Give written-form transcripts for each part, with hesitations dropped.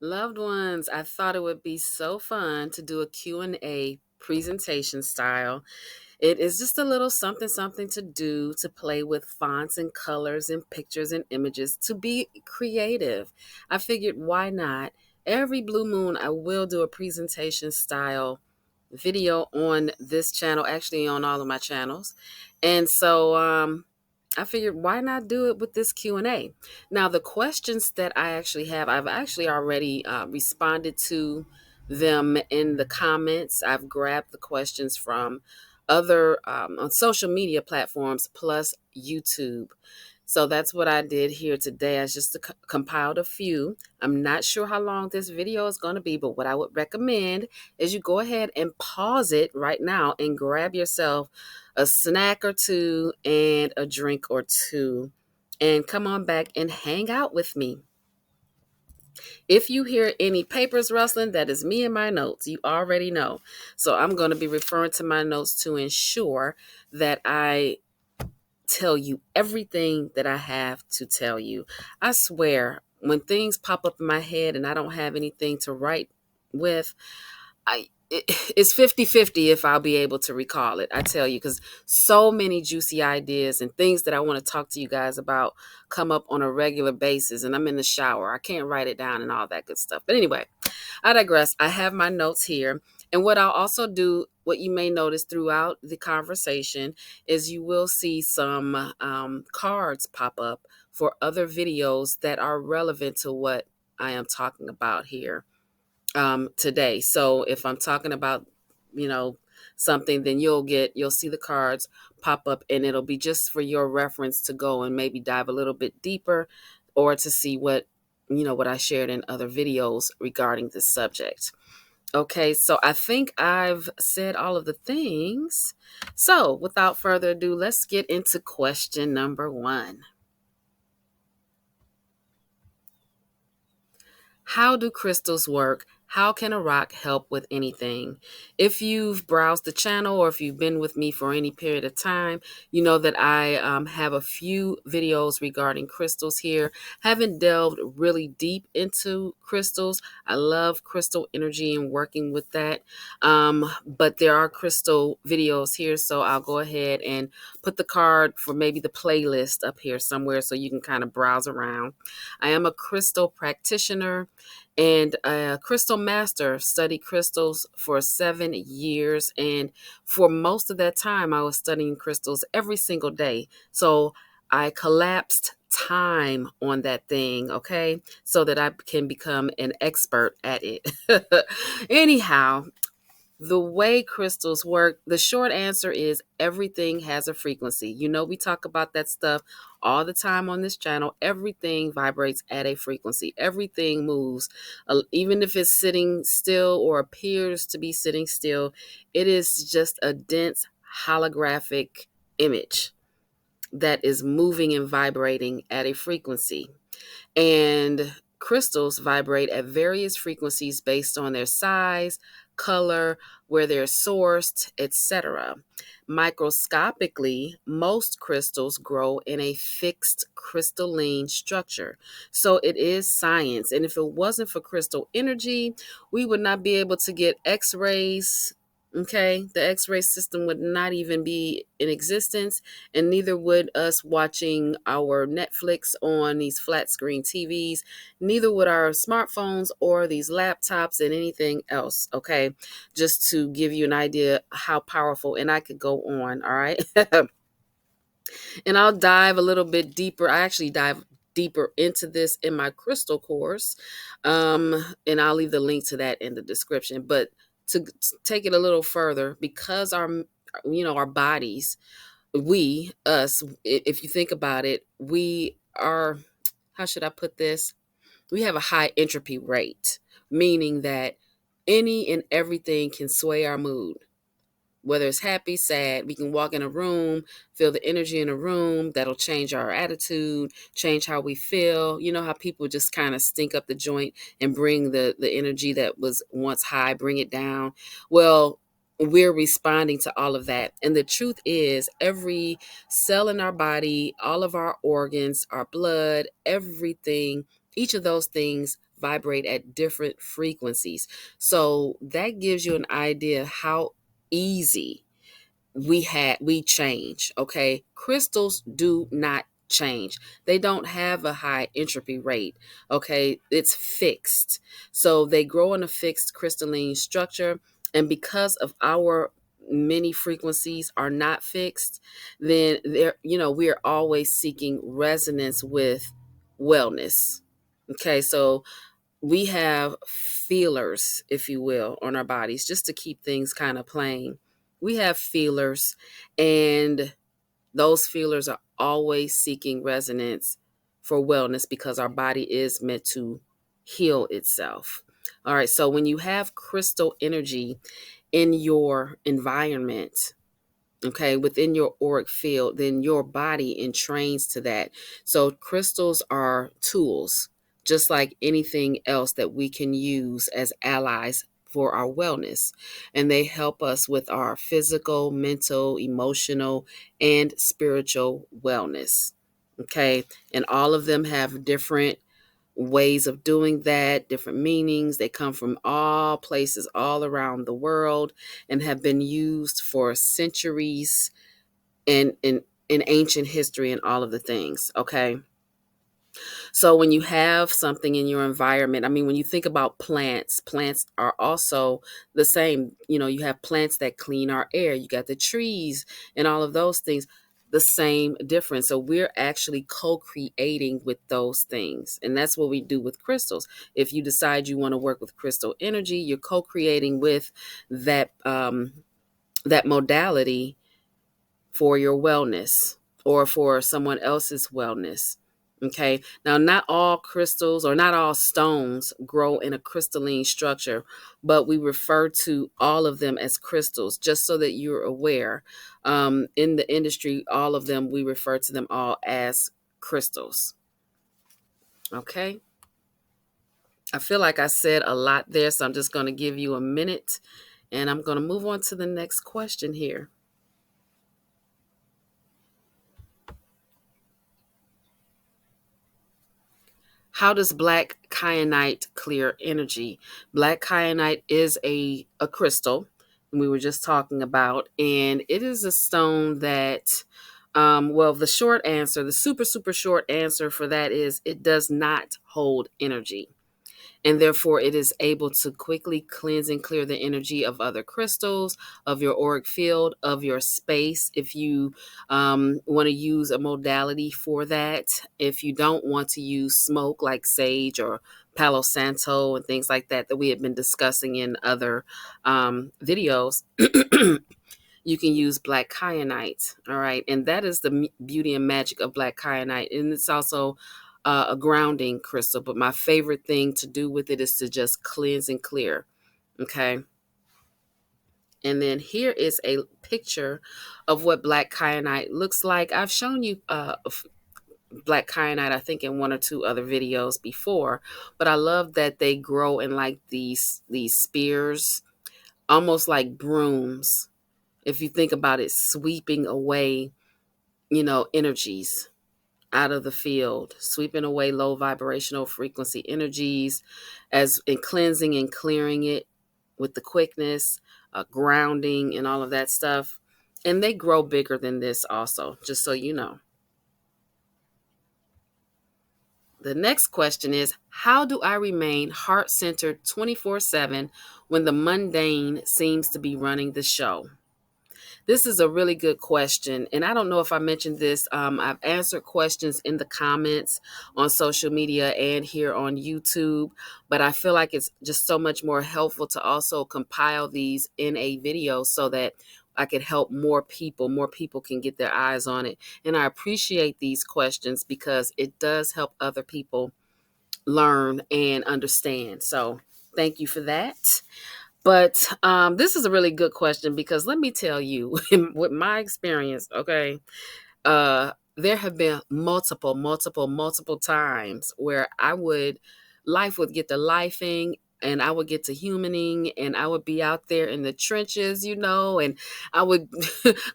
Loved ones, I thought it would be so fun to do a Q&A presentation style. It is just a little something something to do to play with fonts and colors and pictures and images to be creative. I figured why not? Every blue moon I will do a presentation style video on this channel, actually on all of my channels. And so I figured why not do it with this Q&A. Now the questions that I actually have, I've actually already responded to them in the comments. I've grabbed the questions from other on social media platforms plus YouTube. So that's what I did here today. I just compiled a few. I'm not sure how long this video is going to be, but what I would recommend is you go ahead and pause it right now and grab yourself a snack or two and a drink or two and come on back and hang out with me. If you hear any papers rustling, that is me and my notes. You already know. So I'm going to be referring to my notes to ensure that I tell you everything that I have to tell you. I swear, when things pop up in my head and I don't have anything to write with, it's 50-50 if I'll be able to recall it. I tell you, because so many juicy ideas and things that I want to talk to you guys about come up on a regular basis, and I'm in the shower. I can't write it down and all that good stuff. But anyway, I digress. I have my notes here. And what I'll also do, what you may notice throughout the conversation, is you will see some cards pop up for other videos that are relevant to what I am talking about here today. So if I'm talking about, you know, something, then you'll see the cards pop up, and it'll be just for your reference to go and maybe dive a little bit deeper or to see what, what I shared in other videos regarding this subject. Okay, so I think I've said all of the things. So without further ado, let's get into question number 1. How do crystals work? How can a rock help with anything? If you've browsed the channel or if you've been with me for any period of time, you know that I have a few videos regarding crystals here. Haven't delved really deep into crystals. I love crystal energy and working with that. But there are crystal videos here, so I'll go ahead and put the card for maybe the playlist up here somewhere so you can kind of browse around. I am a crystal practitioner and a crystal master. Studied crystals for 7 years, and for most of that time I was studying crystals every single day. So I collapsed time on that thing, okay, so that I can become an expert at it. Anyhow, the way crystals work, the short answer is everything has a frequency. We talk about that stuff all the time on this channel. Everything vibrates at a frequency. Everything moves. Even if it's sitting still or appears to be sitting still, it is just a dense holographic image that is moving and vibrating at a frequency. And crystals vibrate at various frequencies based on their size, color, where they're sourced, etc. Microscopically, most crystals grow in a fixed crystalline structure. So it is science. And if it wasn't for crystal energy, we would not be able to get x-rays. Okay, the x-ray system would not even be in existence, and neither would us watching our Netflix on these flat screen TVs, neither would our smartphones or these laptops and anything else. Okay, just to give you an idea how powerful, and I could go on. All right. And I'll dive a little bit deeper. I actually dive deeper into this in my crystal course, and I'll leave the link to that in the description. But to take it a little further, because our bodies, if you think about it, we are, how should I put this? We have a high entropy rate, meaning that any and everything can sway our mood. Whether it's happy, sad, we can walk in a room, feel the energy in a room. That'll change our attitude, change how we feel. You know how people just kind of stink up the joint and bring the energy that was once high, bring it down. Well, we're responding to all of that. And the truth is, every cell in our body, all of our organs, our blood, everything, each of those things vibrate at different frequencies. So that gives you an idea how easy we change. Okay, crystals do not change. They don't have a high entropy rate. Okay, it's fixed. So they grow in a fixed crystalline structure, and because of our many frequencies are not fixed, then we are always seeking resonance with wellness. Okay, so we have feelers, if you will, on our bodies, just to keep things kind of plain. We have feelers, and those feelers are always seeking resonance for wellness because our body is meant to heal itself. All right, so when you have crystal energy in your environment, okay, within your auric field, then your body entrains to that. So crystals are tools, just like anything else that we can use as allies for our wellness. And they help us with our physical, mental, emotional, and spiritual wellness. Okay. And all of them have different ways of doing that, different meanings. They come from all places all around the world and have been used for centuries in ancient history and all of the things. Okay. So when you have something in your environment, I mean, when you think about plants, plants are also the same. You have plants that clean our air. You got the trees and all of those things, the same difference. So we're actually co-creating with those things. And that's what we do with crystals. If you decide you want to work with crystal energy, you're co-creating with that modality for your wellness or for someone else's wellness. Okay. Now, not all crystals or not all stones grow in a crystalline structure, but we refer to all of them as crystals, just so that you're aware. In the industry, all of them, we refer to them all as crystals. Okay. I feel like I said a lot there, so I'm just going to give you a minute and I'm going to move on to the next question here. How does black kyanite clear energy? Black kyanite is a crystal we were just talking about, and it is a stone that, well, the short answer, the super, super short answer for that is it does not hold energy, and therefore it is able to quickly cleanse and clear the energy of other crystals, of your auric field, of your space. If you want to use a modality for that, if you don't want to use smoke like sage or Palo Santo and things like that we have been discussing in other videos, you can use black kyanite. All right. And that is the beauty and magic of black kyanite. And it's also a grounding crystal. But my favorite thing to do with it is to just cleanse and clear. Okay. And then here is a picture of what black kyanite looks like. I've shown you black kyanite, I think, in one or two other videos before. But I love that they grow in like these spears, almost like brooms. If you think about it, sweeping away, energies out of the field, sweeping away low vibrational frequency energies, as in cleansing and clearing it with the quickness, grounding, and all of that stuff. And they grow bigger than this, also, just so you know. The next question is, how do I remain heart centered 24/7 when the mundane seems to be running the show? This is a really good question. And I don't know if I mentioned this. I've answered questions in the comments on social media and here on YouTube, but I feel like it's just so much more helpful to also compile these in a video so that I could help more people. More people can get their eyes on it. And I appreciate these questions because it does help other people learn and understand. So thank you for that. But this is a really good question because let me tell you, with my experience, okay, there have been multiple times where life would get to lifing and I would get to humaning, and I would be out there in the trenches, and I would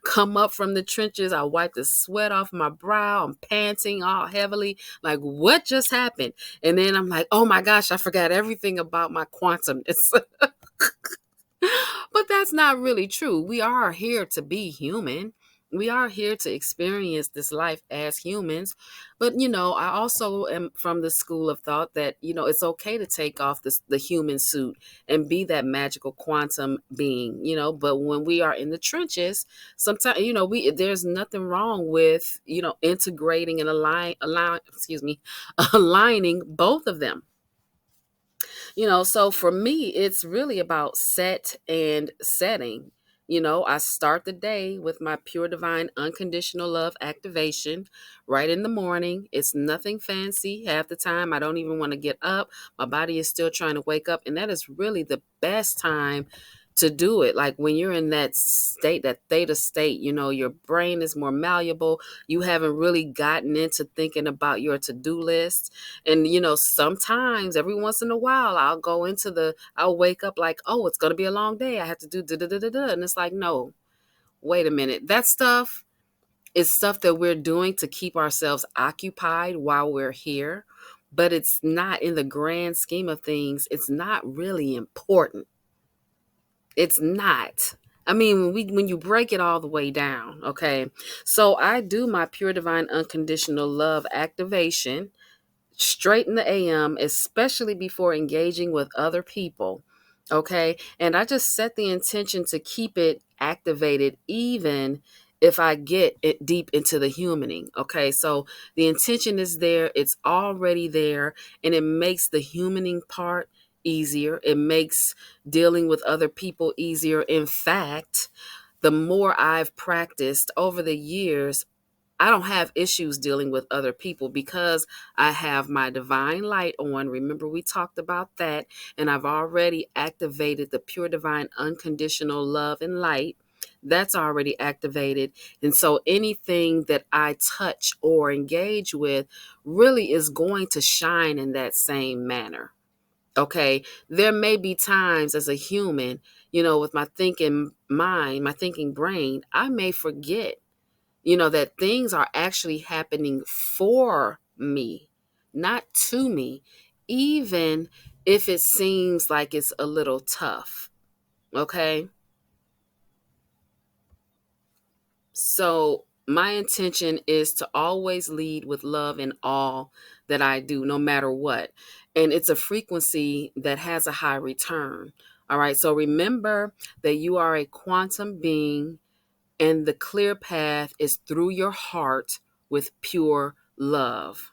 come up from the trenches. I wipe the sweat off my brow. I'm panting all heavily. Like, what just happened? And then I'm like, oh my gosh, I forgot everything about my quantumness. But that's not really true. We are here to be human. We are here to experience this life as humans. But, I also am from the school of thought that, it's okay to take off the human suit and be that magical quantum being, But when we are in the trenches, sometimes, there's nothing wrong with, integrating and aligning both of them. So for me, it's really about set and setting. I start the day with my pure divine unconditional love activation right in the morning. It's nothing fancy. Half the time, I don't even want to get up. My body is still trying to wake up. And that is really the best time to do it. Like when you're in that state, that theta state, your brain is more malleable. You haven't really gotten into thinking about your to-do list. And, sometimes every once in a while, I'll wake up like, oh, it's going to be a long day. I have to do da da da da da. And it's like, no, wait a minute. That stuff is stuff that we're doing to keep ourselves occupied while we're here. But it's not, in the grand scheme of things, it's not really important. It's not. I mean, when you break it all the way down, okay? So I do my pure divine unconditional love activation straight in the AM, especially before engaging with other people. Okay. And I just set the intention to keep it activated, even if I get it deep into the humaning. Okay. So the intention is there, it's already there, and it makes the humaning part easier. It makes dealing with other people easier. In fact, the more I've practiced over the years, I don't have issues dealing with other people because I have my divine light on. Remember, we talked about that, and I've already activated the pure divine unconditional love and light. That's already activated. And so anything that I touch or engage with really is going to shine in that same manner. Okay. There may be times as a human, with my thinking mind, my thinking brain, I may forget that things are actually happening for me, not to me, even if it seems like it's a little tough. Okay. So my intention is to always lead with love in all that I do, no matter what. And it's a frequency that has a high return. All right. So remember that you are a quantum being, and the clear path is through your heart with pure love.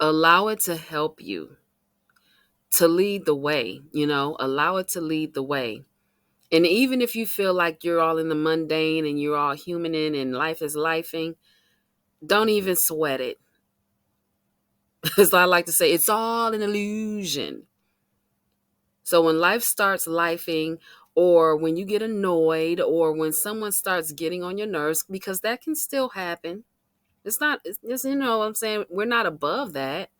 Allow it to help you, to lead the way, allow it to lead the way. And even if you feel like you're all in the mundane and you're all humaning and life is lifing, don't even sweat it. As I like to say, it's all an illusion. So when life starts lifing, or when you get annoyed, or when someone starts getting on your nerves, because that can still happen. It's not, it's, what I'm saying, we're not above that.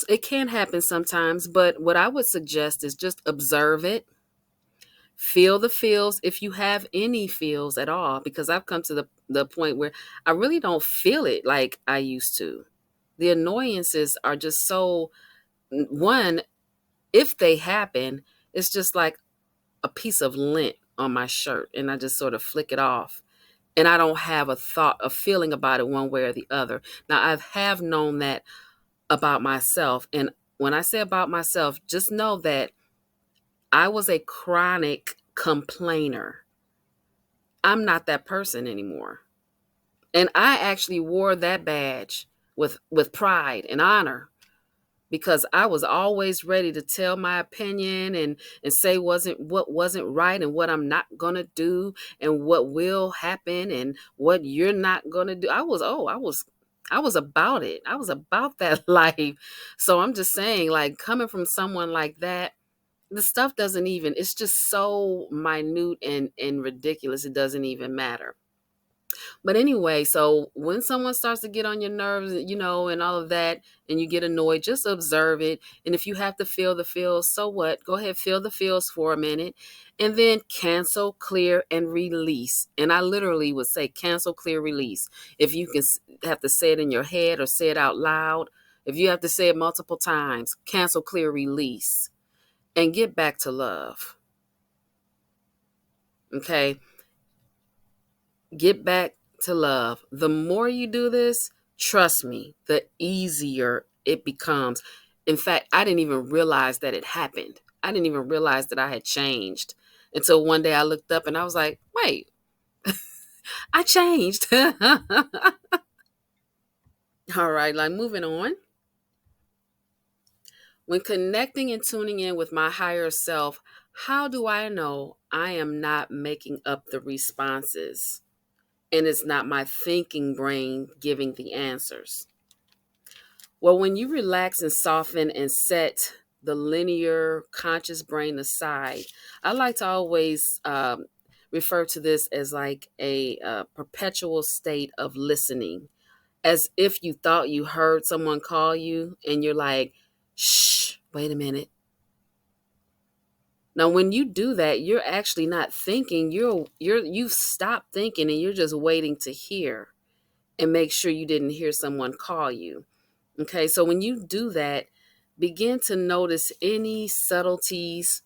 It can happen sometimes, but what I would suggest is just observe it. Feel the feels if you have any feels at all, because I've come to the point where I really don't feel it like I used to. The annoyances are just so, one, if they happen, it's just like a piece of lint on my shirt, and I just sort of flick it off. And I don't have a feeling about it one way or the other. Now, I have known that about myself. And when I say about myself, just know that I was a chronic complainer. I'm not that person anymore. And I actually wore that badge with pride and honor, because I was always ready to tell my opinion and say what wasn't right, and what I'm not going to do, and what will happen, and what you're not going to do. I was about it. I was about that life. So I'm just saying, like, coming from someone like that, the stuff doesn't even, it's just so minute and ridiculous. It doesn't even matter. But anyway, so when someone starts to get on your nerves, and all of that, and you get annoyed, just observe it. And if you have to feel the feels, so what? Go ahead, feel the feels for a minute, and then cancel, clear, and release. And I literally would say cancel, clear, release. If you can have to say it in your head or say it out loud, if you have to say it multiple times, cancel, clear, release, and get back to love. Okay? Get back to love. The more you do this, trust me, the easier it becomes. In fact, I didn't even realize that it happened. I didn't even realize that I had changed until one day I looked up and I was like, wait, I changed. All right, like moving on. When connecting and tuning in with my higher self, how do I know I am not making up the responses and it's not my thinking brain giving the answers? Well, when you relax and soften and set the linear conscious brain aside, I like to always refer to this as like a perpetual state of listening, as if you thought you heard someone call you and you're like, shh, wait a minute. Now, when you do that, you're actually not thinking. You've stopped thinking and you're just waiting to hear and make sure you didn't hear someone call you. Okay, so when you do that, begin to notice any subtleties,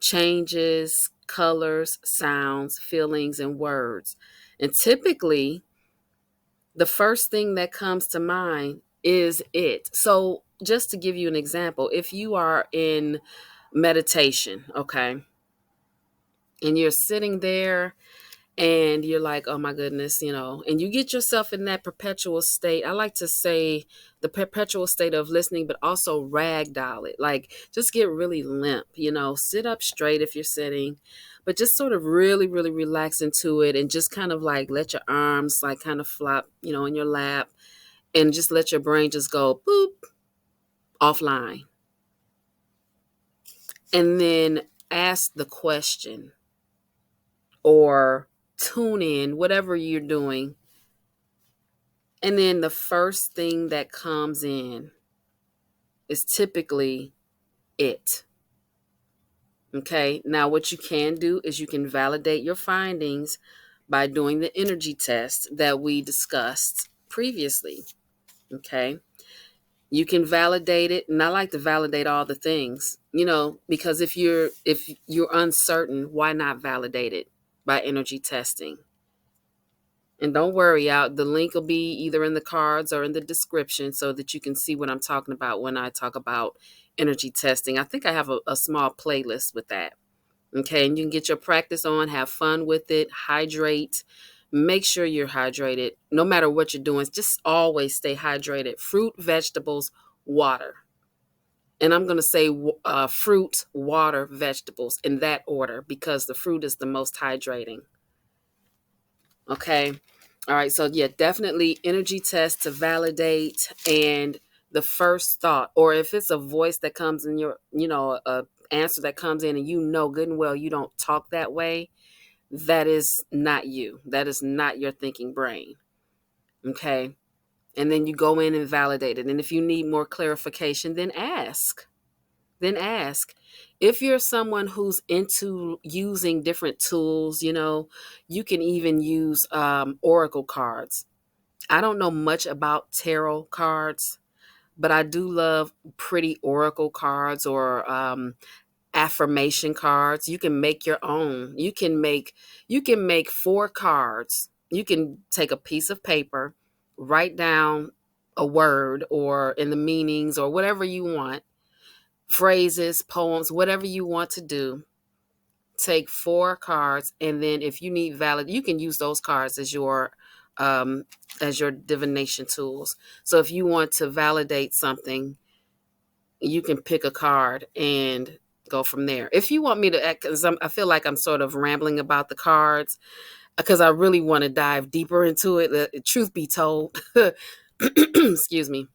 changes, colors, sounds, feelings, and words. And typically, the first thing that comes to mind is it. So, just to give you an example, if you are in meditation, okay, and you're sitting there and you're like, oh my goodness, and you get yourself in that perpetual state. I like to say the perpetual state of listening, but also ragdoll it. Like, just get really limp, sit up straight if you're sitting, but just sort of really, really relax into it and just kind of like let your arms like kind of flop, in your lap, and just let your brain just go boop offline. And then ask the question or tune in, whatever you're doing. And then the first thing that comes in is typically it. Okay. Now, what you can do is you can validate your findings by doing the energy test that we discussed previously. Okay. You can validate it. And I like to validate all the things, because if you're uncertain, why not validate it by energy testing? And don't worry, out the link will be either in the cards or in the description so that you can see what I'm talking about when I talk about energy testing. I think I have a small playlist with that. Okay, and you can get your practice on, have fun with it, hydrate. Make sure you're hydrated. No matter what you're doing, just always stay hydrated. Fruit, vegetables, water. And I'm going to say fruit, water, vegetables in that order because the fruit is the most hydrating. Okay. All right. So, yeah, definitely energy test to validate. And the first thought, or if it's a voice that comes in your, a answer that comes in and good and well you don't talk that way, that is not you. That is not your thinking brain. Okay. And then you go in and validate it. And if you need more clarification, then ask. Then ask. If you're someone who's into using different tools, you can even use oracle cards. I don't know much about tarot cards, but I do love pretty oracle cards or affirmation cards. You can make your own. You can make 4 cards. You can take a piece of paper, write down a word or in the meanings or whatever you want, phrases, poems, whatever you want to do. Take 4 cards, and then if you need you can use those cards as your divination tools. So if you want to validate something, you can pick a card and go from there. If you want me to, because I feel like I'm sort of rambling about the cards, because I really want to dive deeper into it. Truth be told, excuse me,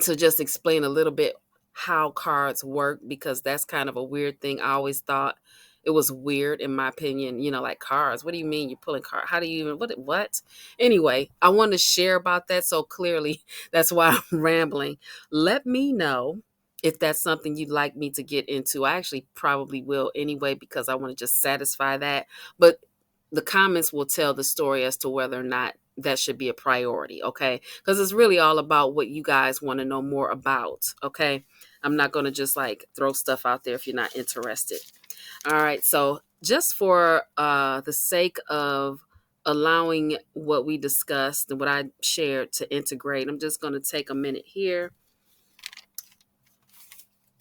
to just explain a little bit how cards work, because that's kind of a weird thing. I always thought It was weird in my opinion, like cars. What do you mean you're pulling car? How do you even what? Anyway, I want to share about that, so clearly that's why I'm rambling. Let me know if that's something you'd like me to get into. I actually probably will anyway because I want to just satisfy that. But the comments will tell the story as to whether or not that should be a priority, okay? Because it's really all about what you guys want to know more about, okay? I'm not going to just like throw stuff out there if you're not interested. All right, so just for the sake of allowing what we discussed and what I shared to integrate, I'm just going to take a minute here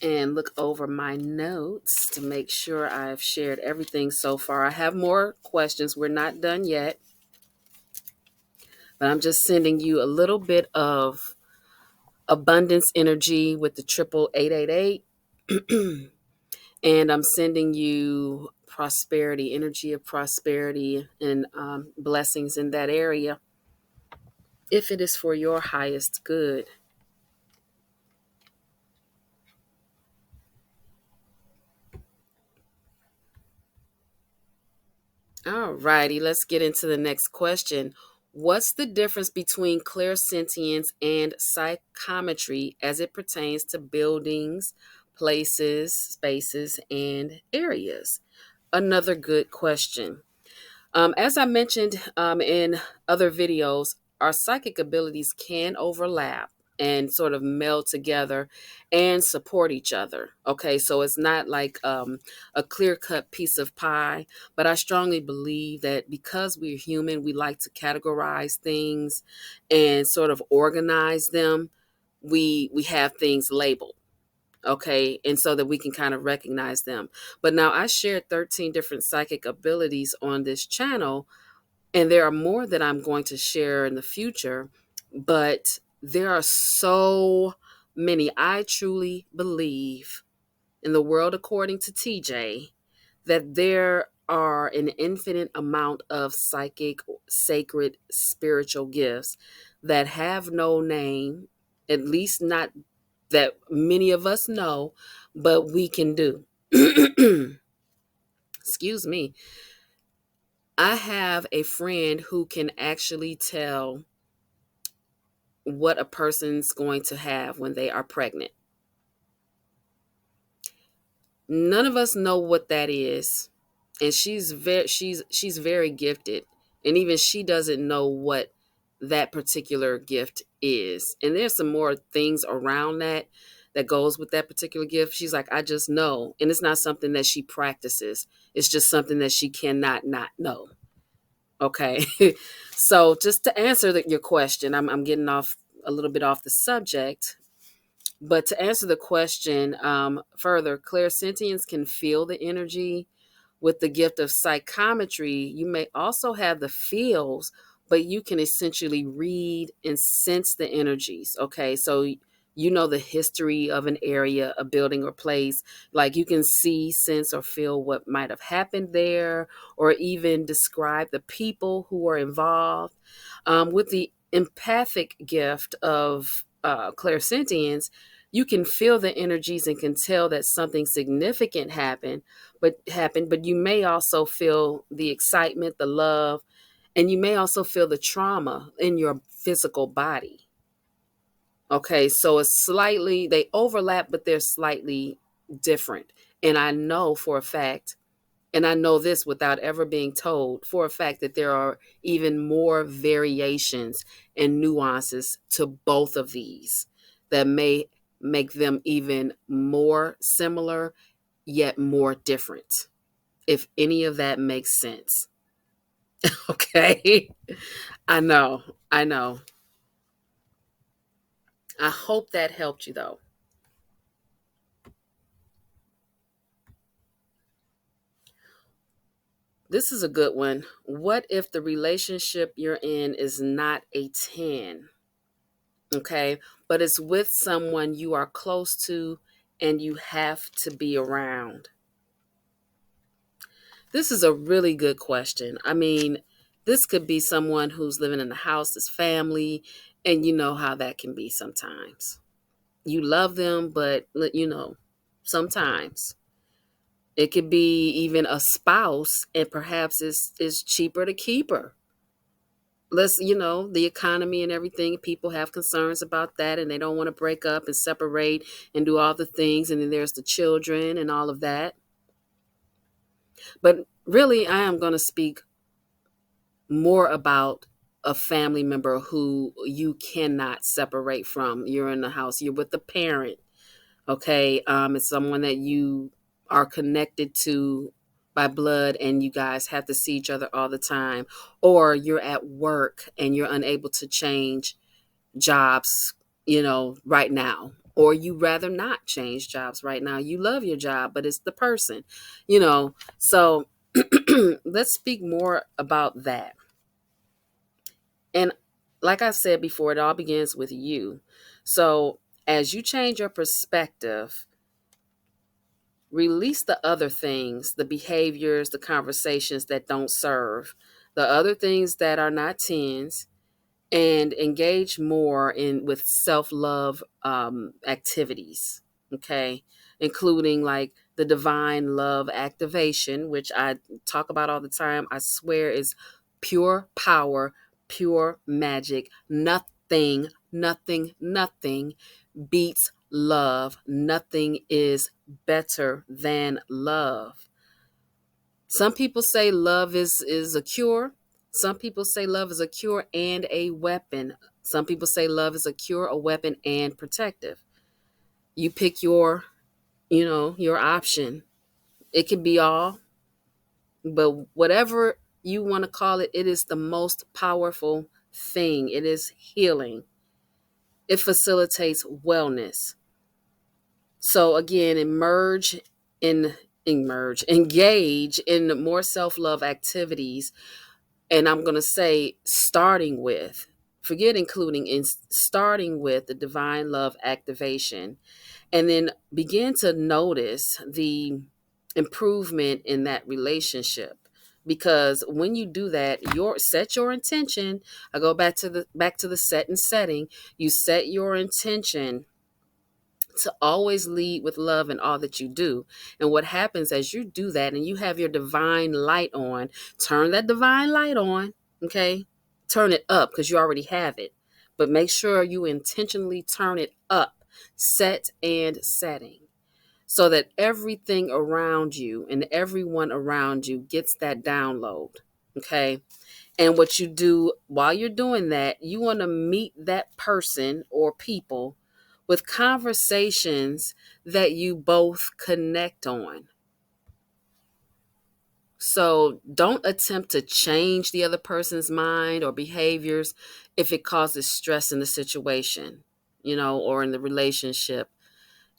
and look over my notes to make sure I've shared everything so far. I have more questions. We're not done yet, but I'm just sending you a little bit of abundance energy with the 88888. And I'm sending you prosperity, energy of prosperity and blessings in that area if it is for your highest good. All righty, let's get into the next question. What's the difference between clairsentience and psychometry as it pertains to buildings, places, spaces, and areas? Another good question. As I mentioned in other videos, our psychic abilities can overlap and sort of meld together and support each other. Okay, so it's not like a clear cut piece of pie, but I strongly believe that because we're human, we like to categorize things and sort of organize them. We have things labeled. Okay, and so that we can kind of recognize them. But now I shared 13 different psychic abilities on this channel, and there are more that I'm going to share in the future, but there are so many. I truly believe in the world, according to TJ, that there are an infinite amount of psychic, sacred, spiritual gifts that have no name, at least not that many of us know, but we can do. Excuse me. I have a friend who can actually tell what a person's going to have when they are pregnant. None of us know what that is, and she's very gifted, and even she doesn't know what that particular gift is. And there's some more things around that goes with that particular gift. She's like, I just know, and it's not something that she practices. It's just something that she cannot not know. Okay. So just to answer your question, I'm getting off a little bit off the subject, but to answer the question further, clairsentience can feel the energy. With the gift of psychometry, you may also have the feels, but you can essentially read and sense the energies. Okay, so you know the history of an area, a building, or place. Like you can see, sense, or feel what might have happened there, or even describe the people who are involved. With the empathic gift of clairsentience, you can feel the energies and can tell that something significant happened, but you may also feel the excitement, the love, and you may also feel the trauma in your physical body. Okay, so they overlap, but they're slightly different. And I know for a fact, and I know this without ever being told, for a fact that there are even more variations and nuances to both of these that may make them even more similar, yet more different, if any of that makes sense. Okay. I know. I know. I hope that helped you though. This is a good one. What if the relationship you're in is not a 10? Okay. But it's with someone you are close to and you have to be around. This is a really good question. I mean, this could be someone who's living in the house, as family, and you know how that can be sometimes. You love them, but sometimes. It could be even a spouse, and perhaps it's cheaper to keep her. The economy and everything, people have concerns about that, and they don't want to break up and separate and do all the things. And then there's the children and all of that. But really, I am going to speak more about a family member who you cannot separate from. You're in the house, you're with the parent. Okay. It's someone that you are connected to by blood, and you guys have to see each other all the time. Or you're at work and you're unable to change jobs, right now. Or you rather not change jobs right now. You love your job, but it's the person, So let's speak more about that. And like I said before, it all begins with you. So as you change your perspective, release the other things, the behaviors, the conversations that don't serve, the other things that are not tens, and engage more in with self-love activities. Okay, including like the divine love activation, which I talk about all the time. I swear is pure power, pure magic. Nothing beats love. Nothing is better than love. Some people say love is a cure. Some people say love is a cure and a weapon. Some people say love is a cure, a weapon, and protective. You pick your option. It could be all, but whatever you want to call it, it is the most powerful thing. It is healing. It facilitates wellness. So again, engage in more self-love activities. And I'm going to say, forget including, in starting with the divine love activation, and then begin to notice the improvement in that relationship. Because when you do that, set your intention. I go back to the set and setting. You set your intention to always lead with love in all that you do. And what happens as you do that and you have your divine light on, turn that divine light on, okay? Turn it up because you already have it. But make sure you intentionally turn it up, set and setting, so that everything around you and everyone around you gets that download, okay? And what you do while you're doing that, you want to meet that person or people with conversations that you both connect on. So don't attempt to change the other person's mind or behaviors if it causes stress in the situation, or in the relationship.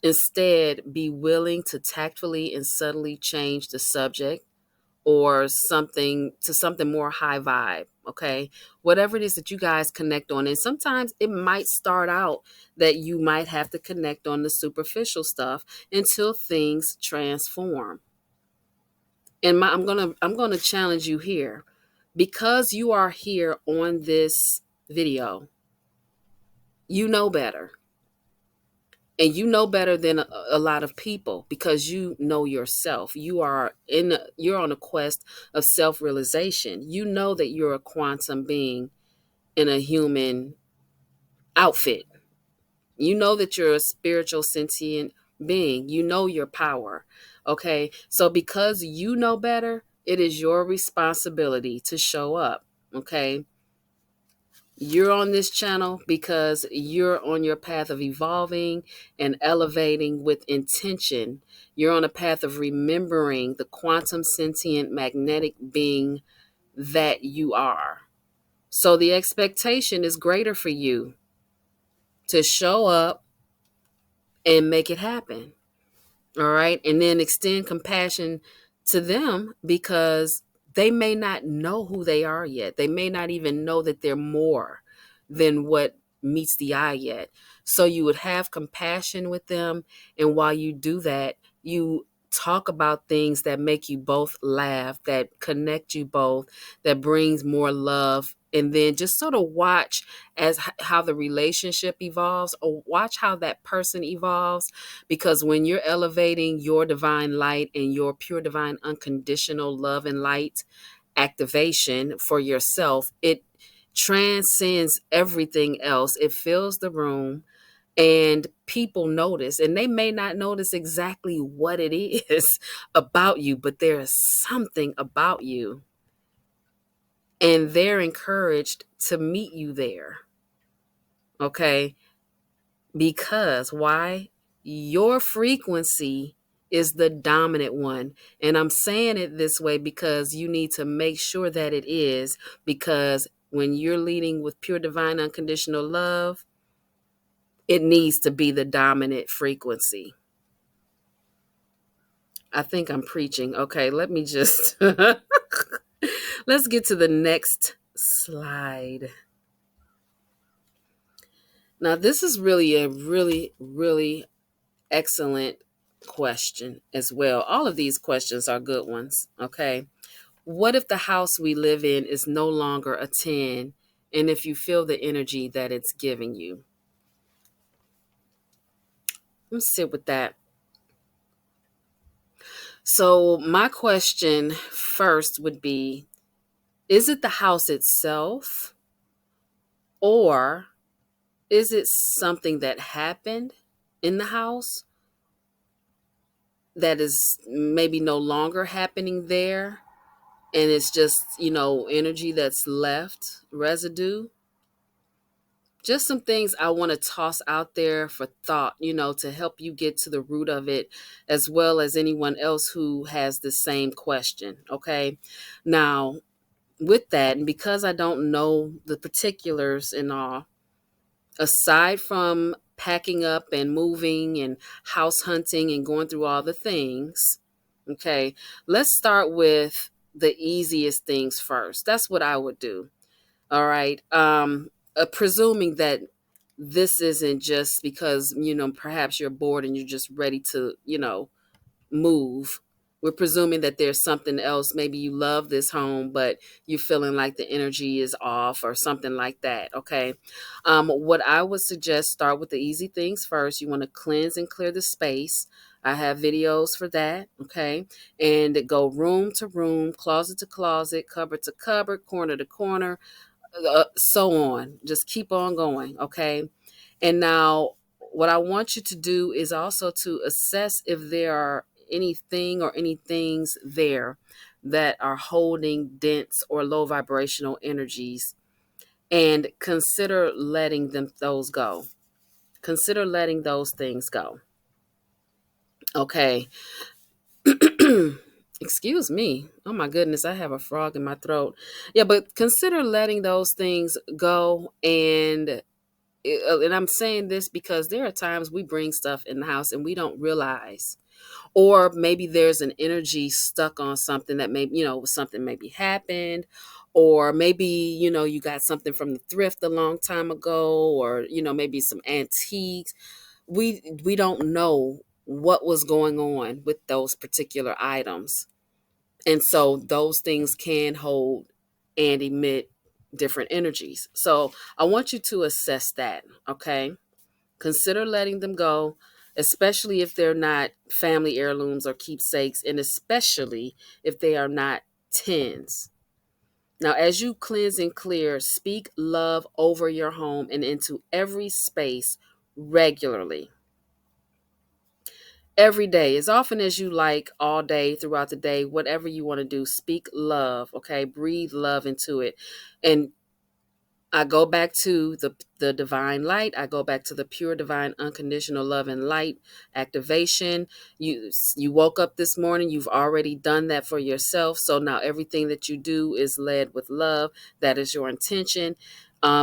Instead, be willing to tactfully and subtly change the subject or something more high vibe. Okay, whatever it is that you guys connect on. And sometimes it might start out that you might have to connect on the superficial stuff until things transform. And I'm gonna challenge you here, because you are here on this video. You know better. And you know better than a lot of people, because you know yourself. You're on a quest of self-realization. You know that you're a quantum being in a human outfit. You know that you're a spiritual sentient being. You know your power. Okay? So because you know better, it is your responsibility to show up. Okay? You're on this channel because you're on your path of evolving and elevating with intention. You're on a path of remembering the quantum sentient magnetic being that you are. So the expectation is greater for you to show up and make it happen. All right. And then extend compassion to them, because they may not know who they are yet. They may not even know that they're more than what meets the eye yet. So you would have compassion with them. And while you do that, you talk about things that make you both laugh, that connect you both, that brings more love and then just sort of watch how the relationship evolves, or watch how that person evolves. Because when you're elevating your divine light and your pure divine unconditional love and light activation for yourself, it transcends everything else. It fills the room, and people notice, and they may not notice exactly what it is about you, but there is something about you, and they're encouraged to meet you there. Okay, because why? Your frequency is the dominant one. And I'm saying it this way because you need to make sure that it is, because when you're leading with pure divine unconditional love, it needs to be the dominant frequency. I think I'm preaching. Okay, let me just let's get to the next slide. Now, this is really a really excellent question as well. All of these questions are good ones. Okay. What if the house we live in is no longer a 10, and if you feel the energy that it's giving you? Let's sit with that. So, my question first would be, is it the house itself, or is it something that happened in the house that is maybe no longer happening there? And it's just, energy that's left, residue. Just some things I want to toss out there for thought, to help you get to the root of it, as well as anyone else who has the same question. Okay. Now, with that, and because I don't know the particulars and all, aside from packing up and moving and house hunting and going through all the things, okay, let's start with the easiest things first. That's what I would do. All right. Presuming that this isn't just because, perhaps you're bored and you're just ready to, move. We're presuming that there's something else. Maybe you love this home, but you're feeling like the energy is off or something like that. Okay. What I would suggest, start with the easy things first. You want to cleanse and clear the space. I have videos for that. Okay. And go room to room, closet to closet, cupboard to cupboard, corner to corner, so on. Just keep on going. Okay. And now, what I want you to do is also to assess if there are anything or any things there that are holding dense or low vibrational energies, and consider letting those go. Consider letting those things go. Okay. Excuse me. Oh my goodness, I have a frog in my throat. Yeah, but consider letting those things go. And I'm saying this because there are times we bring stuff in the house and we don't realize, or maybe there's an energy stuck on something that maybe, something maybe happened, or maybe, you got something from the thrift a long time ago, or, maybe some antiques. We don't know what was going on with those particular items. And so those things can hold and emit different energies. So I want you to assess that. Okay. Consider letting them go, especially if they're not family heirlooms or keepsakes, and especially if they are not tens. Now, as you cleanse and clear, speak love over your home and into every space regularly. Every day, as often as you like, all day, throughout the day, whatever you want to do, speak love. Okay. Breathe love into it. And I go back to the divine light. I go back to the pure divine unconditional love and light activation. You woke up this morning, you've already done that for yourself. So now everything that you do is led with love. That is your intention.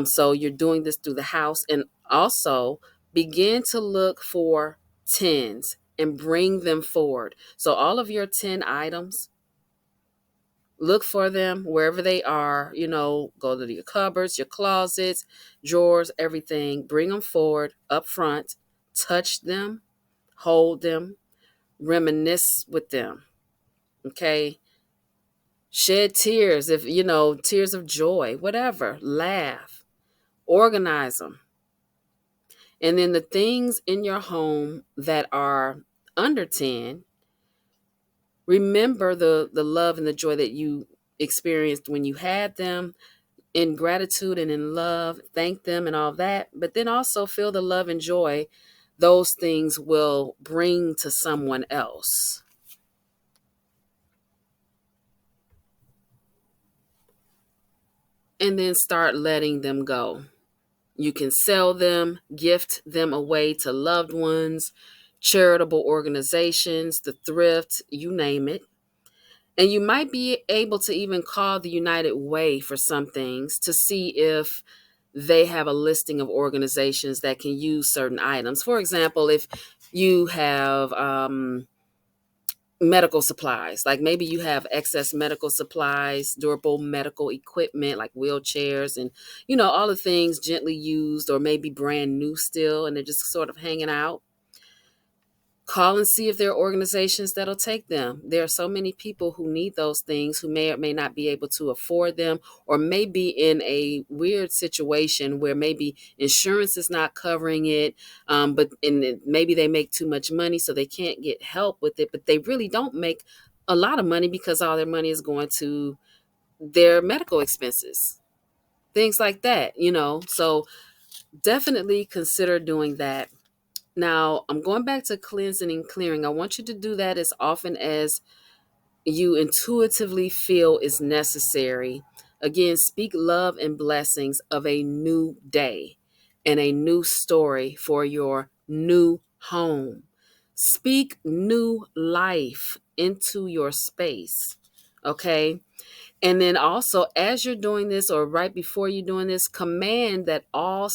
So you're doing this through the house, and also begin to look for tens and bring them forward. So all of your 10 items, look for them wherever they are. Go to your cupboards, your closets, drawers, everything. Bring them forward up front, touch them, hold them, reminisce with them. Okay. Shed tears, if you know, tears of joy, whatever. Laugh, organize them. And then the things in your home that are under 10, remember the love and the joy that you experienced when you had them, in gratitude and in love, thank them and all that. But then also feel the love and joy those things will bring to someone else. And then start letting them go. You can sell them, gift them away to loved ones, charitable organizations, the thrift, you name it. And you might be able to even call the United Way for some things to see if they have a listing of organizations that can use certain items. For example, if you have medical supplies, like maybe you have excess medical supplies, durable medical equipment like wheelchairs and, all the things gently used or maybe brand new still, and they're just sort of hanging out. Call and see if there are organizations that'll take them. There are so many people who need those things who may or may not be able to afford them, or may be in a weird situation where maybe insurance is not covering it, maybe they make too much money so they can't get help with it, but they really don't make a lot of money because all their money is going to their medical expenses, things like that. So definitely consider doing that. Now, I'm going back to cleansing and clearing. I want you to do that as often as you intuitively feel is necessary. Again, speak love and blessings of a new day and a new story for your new home. Speak new life into your space. Okay. And then also, as you're doing this or right before you're doing this, command that all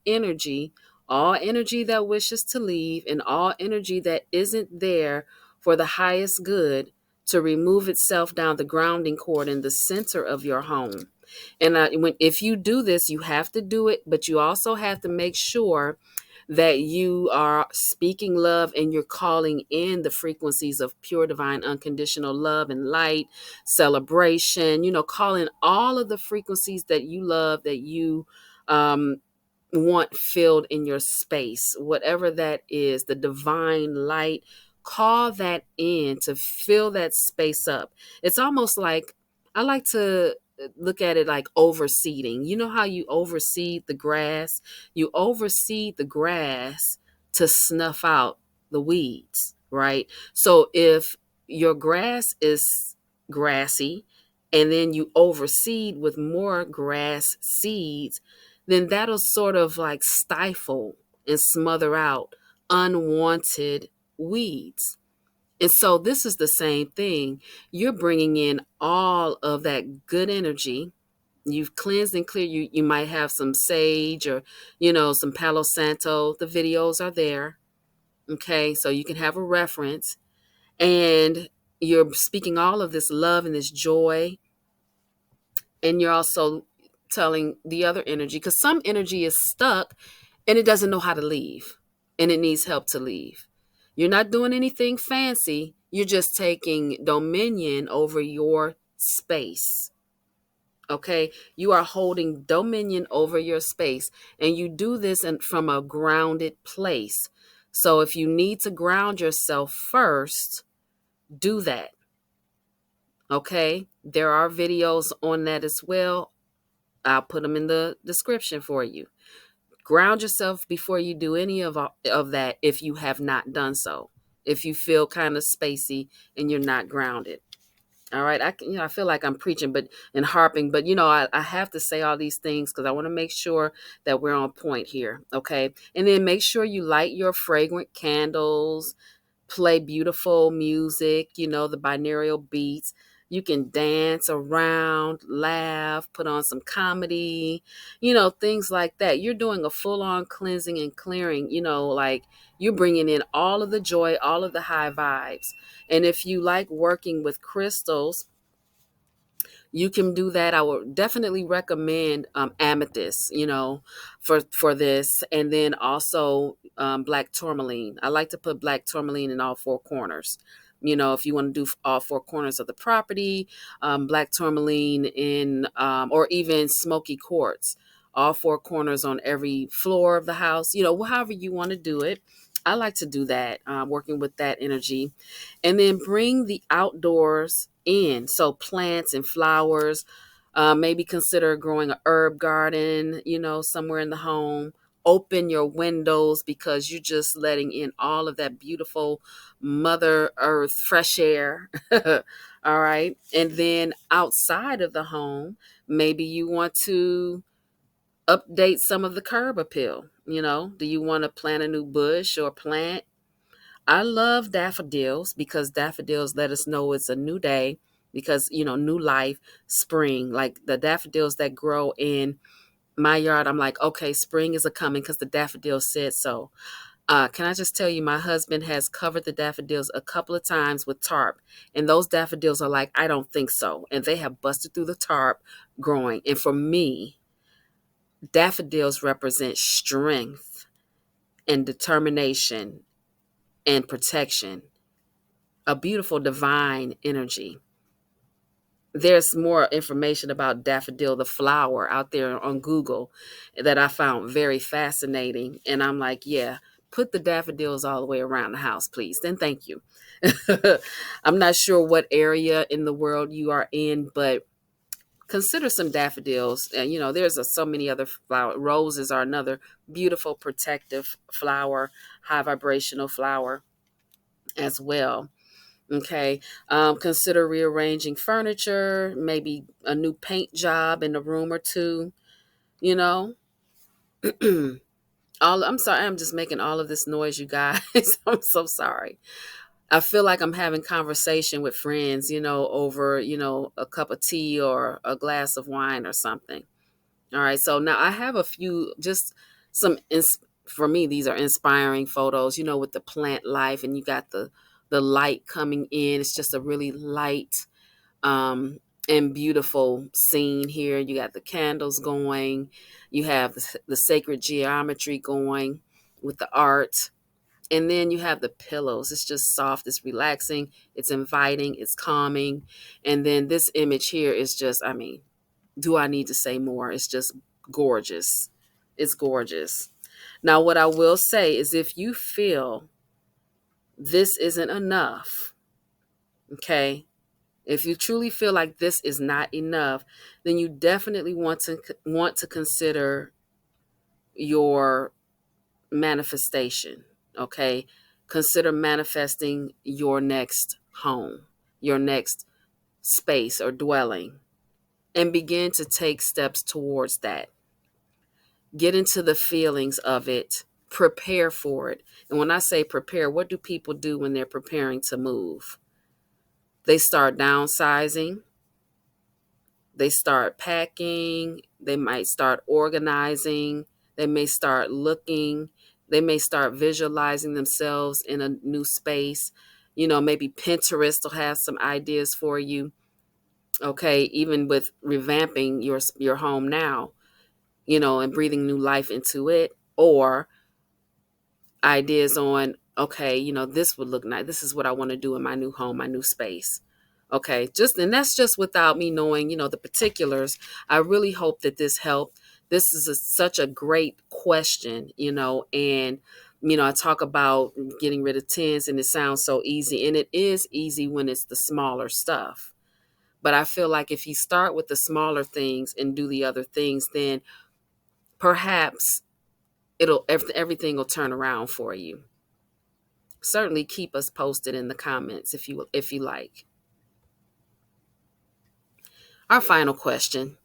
energy that wishes to leave, and all energy that isn't there for the highest good, to remove itself down the grounding cord in the center of your home. And if you do this, you have to do it, but you also have to make sure that you are speaking love and you're calling in the frequencies of pure divine unconditional love and light, celebration, calling all of the frequencies that you love, that you um, want filled in your space, whatever that is, the divine light. Call that in to fill that space up. It's almost like, I like to look at it like overseeding. You know how you overseed the grass? You overseed the grass to snuff out the weeds, right? So if your grass is grassy and then you overseed with more grass seeds, then that'll sort of like stifle and smother out unwanted weeds. And so this is the same thing. You're bringing in all of that good energy. You've cleansed and cleared. You might have some sage or, some Palo Santo. The videos are there. Okay. So you can have a reference. And you're speaking all of this love and this joy. And you're also telling the other energy, because some energy is stuck and it doesn't know how to leave and it needs help to leave. You're not doing anything fancy. You're just taking dominion over your space. Okay. You are holding dominion over your space, and you do this from a grounded place. So if you need to ground yourself first, do that. Okay. There are videos on that as well. I'll put them in the description for you. Ground yourself before you do any of that if you have not done so. If you feel kind of spacey and you're not grounded. All right. I feel like I'm preaching and harping, but I have to say all these things because I want to make sure that we're on point here. Okay. And then make sure you light your fragrant candles, play beautiful music, the binaural beats. You can dance around, laugh, put on some comedy, things like that. You're doing a full on cleansing and clearing, like you're bringing in all of the joy, all of the high vibes. And if you like working with crystals, you can do that. I would definitely recommend amethyst, for this. And then also black tourmaline. I like to put black tourmaline in all four corners If you want to do all four corners of the property, black tourmaline in, or even smoky quartz, all four corners on every floor of the house, however you want to do it. I like to do that, working with that energy. And then bring the outdoors in. So plants and flowers. Maybe consider growing a herb garden, somewhere in the home. Open your windows because you're just letting in all of that beautiful Mother Earth fresh air. All right. And then outside of the home, maybe you want to update some of the curb appeal. Do you want to plant a new bush or plant? I love daffodils because daffodils let us know it's a new day, because, new life, spring, like the daffodils that grow in my yard. I'm like, okay, spring is a coming because the daffodils said so. Can I just tell you, my husband has covered the daffodils a couple of times with tarp, and those daffodils are like, I don't think so. And they have busted through the tarp growing. And for me, daffodils represent strength and determination and protection, a beautiful divine energy. There's more information about daffodil, the flower, out there on Google that I found very fascinating. And I'm like, yeah, put the daffodils all the way around the house, please. Then thank you. I'm not sure what area in the world you are in, but consider some daffodils. And, there's so many other flowers. Roses are another beautiful protective flower, high vibrational flower as well. Okay. Consider rearranging furniture, maybe a new paint job in a room or two, you know. I'm sorry, I'm just making all of this noise, you guys. I'm so sorry. I feel like I'm having conversation with friends, over, a cup of tea or a glass of wine or something. All right. So now I have a few, just some, for me, these are inspiring photos, with the plant life, and you got the light coming in. It's just a really light, um, and beautiful scene here. You got the candles going. You have the sacred geometry going with the art. And then you have the pillows. It's just soft, it's relaxing, it's inviting, it's calming. And then this image here is just, do I need to say more? It's just gorgeous. It's gorgeous. Now, what I will say is, if you feel this isn't enough, okay, if you truly feel like this is not enough, then you definitely want to consider your manifestation, okay? Consider manifesting your next home, your next space or dwelling, and begin to take steps towards that. Get into the feelings of it, prepare for it. And when I say prepare, what do people do when they're preparing to move? They start downsizing, they start packing, they might start organizing, they may start looking, they may start visualizing themselves in a new space. Maybe Pinterest will have some ideas for you. Okay, even with revamping your home now, and breathing new life into it, or ideas on, okay, this would look nice. This is what I want to do in my new home, my new space. Okay, and that's just without me knowing, the particulars. I really hope that this helped. This is such a great question, and, I talk about getting rid of tens, and it sounds so easy, and it is easy when it's the smaller stuff. But I feel like if you start with the smaller things and do the other things, then perhaps everything will turn around for you. Certainly keep us posted in the comments if you like. Our final question: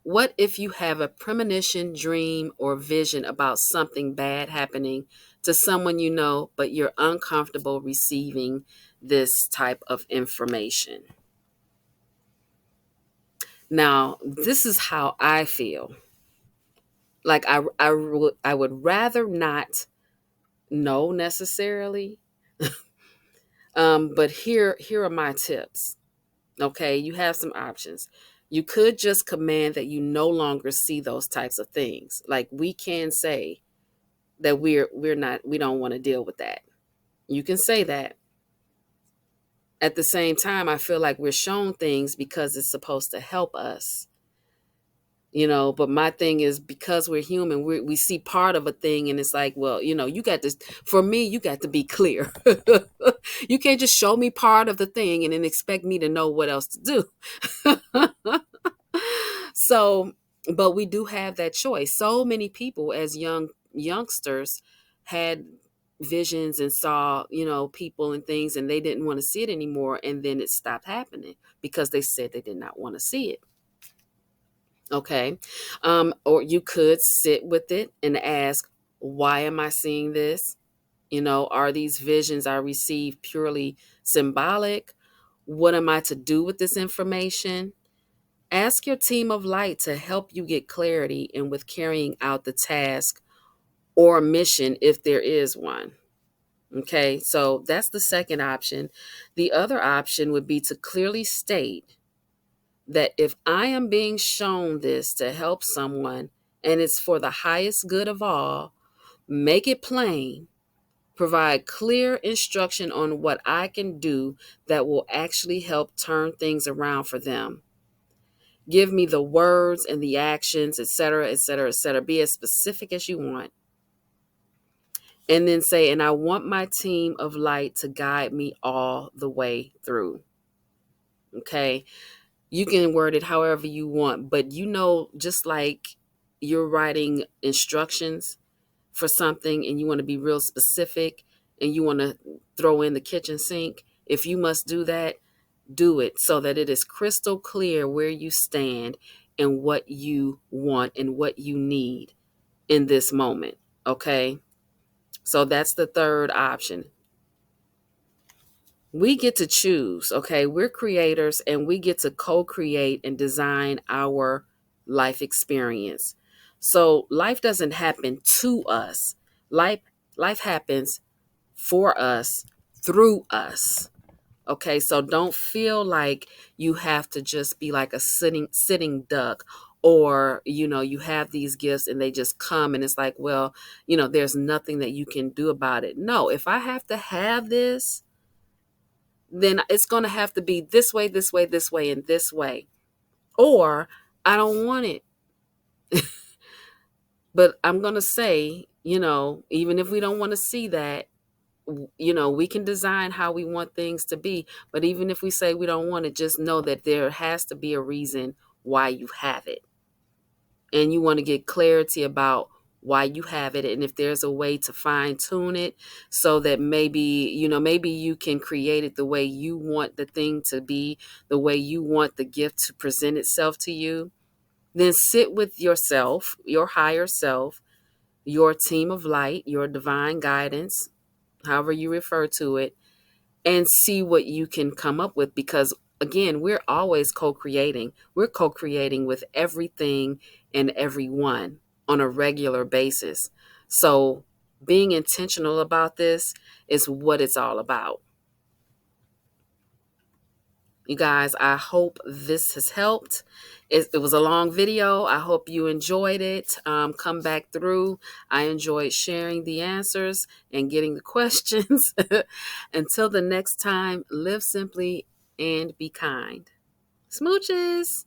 what if you have a premonition, dream, or vision about something bad happening to someone you know, but you're uncomfortable receiving this type of information? Now, this is how I feel. Like I would rather not know necessarily, but here are my tips. Okay, you have some options. You could just command that you no longer see those types of things. Like, we can say that we don't want to deal with that. You can say that. At the same time, I feel like we're shown things because it's supposed to help us, but my thing is, because we're human, we see part of a thing, and it's like, well, you got to, for me, you got to be clear. You can't just show me part of the thing and then expect me to know what else to do. So, but we do have that choice. So many people as youngsters had visions and saw, people and things, and they didn't want to see it anymore, and then it stopped happening because they said they did not want to see it. Okay. Or you could sit with it and ask, why am I seeing this? Are these visions I receive purely symbolic? What am I to do with this information? Ask your team of light to help you get clarity and with carrying out the task or mission if there is one. Okay, so that's the second option. The other option would be to clearly state that if I am being shown this to help someone and it's for the highest good of all, make it plain. Provide clear instruction on what I can do that will actually help turn things around for them. Give me the words and the actions, etc., etc., etc. Be as specific as you want. And then say, and I want my team of light to guide me all the way through. Okay. You can word it however you want, but just like you're writing instructions for something and you want to be real specific and you want to throw in the kitchen sink, if you must do that, do it so that it is crystal clear where you stand and what you want and what you need in this moment. Okay. So that's the third option. We get to choose. Okay. We're creators and we get to co-create and design our life experience. So life doesn't happen to us. Life happens for us, through us. Okay, so don't feel like you have to just be like a sitting duck, or you have these gifts and they just come and it's like, well, there's nothing that you can do about it. No, if I have to have this, then it's going to have to be this way, this way, this way, and this way, or I don't want it. But I'm going to say, even if we don't want to see that, we can design how we want things to be. But even if we say we don't want it, just know that there has to be a reason why you have it. And you want to get clarity about why you have it. And if there's a way to fine tune it so that maybe you can create it the way you want the thing to be, the way you want the gift to present itself to you, then sit with yourself, your higher self, your team of light, your divine guidance, however you refer to it, and see what you can come up with. Because again, we're always co-creating. We're co-creating with everything and everyone on a regular basis. So being intentional about this is what it's all about. You guys, I hope this has helped. It was a long video. I hope you enjoyed it. Come back through. I enjoyed sharing the answers and getting the questions. Until the next time, live simply and be kind. Smooches.